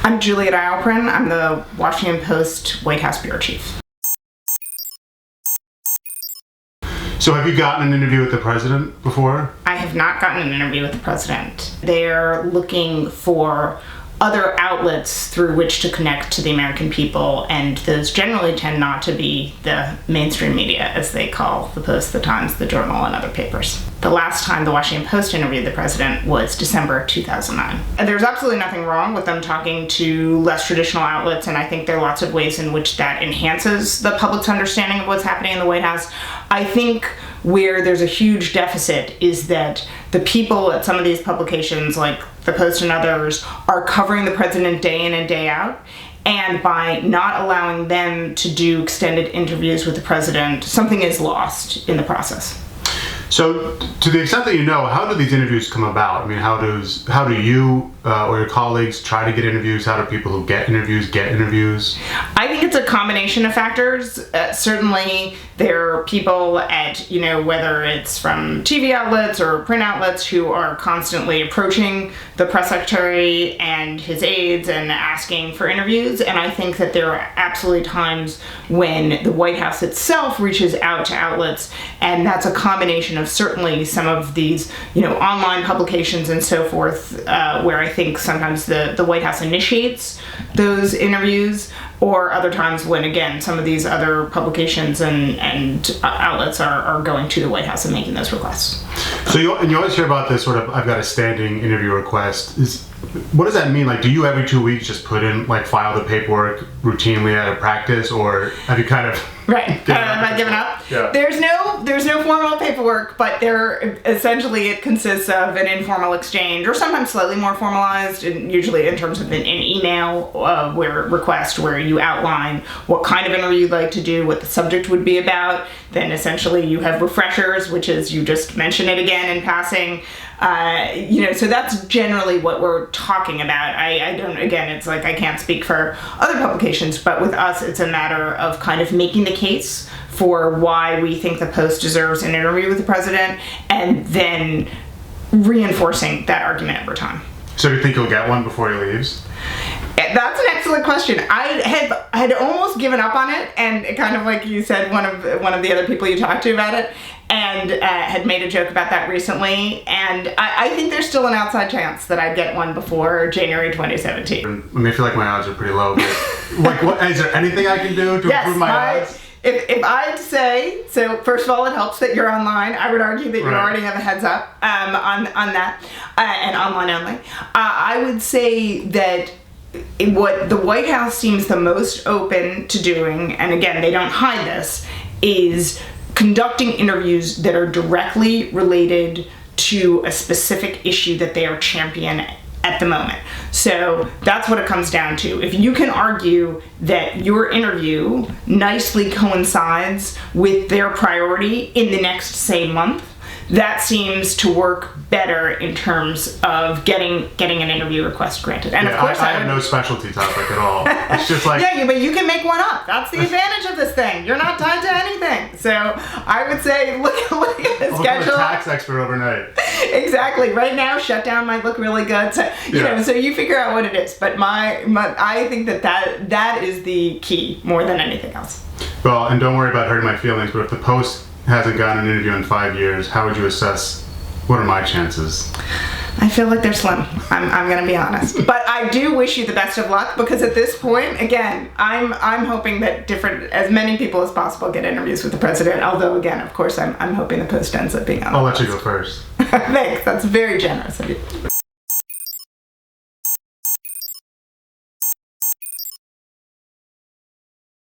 I'm Juliet Eilperin. I'm the Washington Post White House bureau chief. So have you gotten an interview with the president before? I have not gotten an interview with the president. They're looking for other outlets through which to connect to the American people, and those generally tend not to be the mainstream media, as they call the Post, the Times, the Journal, and other papers. The last time the Washington Post interviewed the president was December 2009. And there's absolutely nothing wrong with them talking to less traditional outlets, and I think there are lots of ways in which that enhances the public's understanding of what's happening in the White House. I think where there's a huge deficit is that the people at some of these publications, like the Post and others, are covering the president day in and day out. And by not allowing them to do extended interviews with the president, something is lost in the process. So, to the extent that you know, how do these interviews come about? I mean, how do you or your colleagues try to get interviews? How do people who get interviews get interviews? I think it's a combination of factors. Certainly, there are people at, whether it's from TV outlets or print outlets who are constantly approaching the press secretary and his aides and asking for interviews. And I think that there are absolutely times when the White House itself reaches out to outlets, and that's a combination of certainly some of these, online publications and so forth, where I think sometimes the White House initiates those interviews, or other times when, again, some of these other publications and outlets are going to the White House and making those requests. So you always hear about this sort of, I've got a standing interview request. What does that mean? Like, do you every 2 weeks just file the paperwork routinely out of practice, or have you kind of... Right. Have I given up? Yeah. There's no formal paperwork, but essentially it consists of an informal exchange, or sometimes slightly more formalized, and usually in terms of an email request where you outline what kind of interview you'd like to do, what the subject would be about. Then essentially you have refreshers, which is you just mention it again in passing. So that's generally what we're talking about. I don't, again, it's like I can't speak for other publications, but with us, it's a matter of kind of making the case for why we think the Post deserves an interview with the president, and then reinforcing that argument over time. So you think you'll get one before he leaves? That's an excellent question. I had almost given up on it, and kind of like you said, one of the other people you talked to about it, and had made a joke about that recently. And I think there's still an outside chance that I'd get one before January 2017. I mean, I feel like my odds are pretty low. But is there anything I can do to improve my odds? If I'd say, so first of all, it helps that you're online. I would argue that you already have a heads up on that, and online only. I would say that what the White House seems the most open to doing, and again, they don't hide this, is conducting interviews that are directly related to a specific issue that they are championing at the moment. So that's what it comes down to. If you can argue that your interview nicely coincides with their priority in the next, say, month, that seems to work better in terms of getting an interview request granted. And yeah, of course, I have no specialty topic at all. It's just like... Yeah, but you can make one up. That's the advantage of this thing. You're not tied to anything. So I would say, look at the schedule. I'm a tax expert overnight. Exactly. Right now, shutdown might look really good. So so you figure out what it is. But I think that is the key more than anything else. Well, and don't worry about hurting my feelings, but if the Post hasn't gotten an interview in 5 years, how would you assess what are my chances? I feel like they're slim. I'm going to be honest. But I do wish you the best of luck, because at this point, again, I'm hoping that as many people as possible get interviews with the president. Although, again, of course, I'm hoping the Post ends up being on. I'll let you go first. Thanks. That's very generous of you.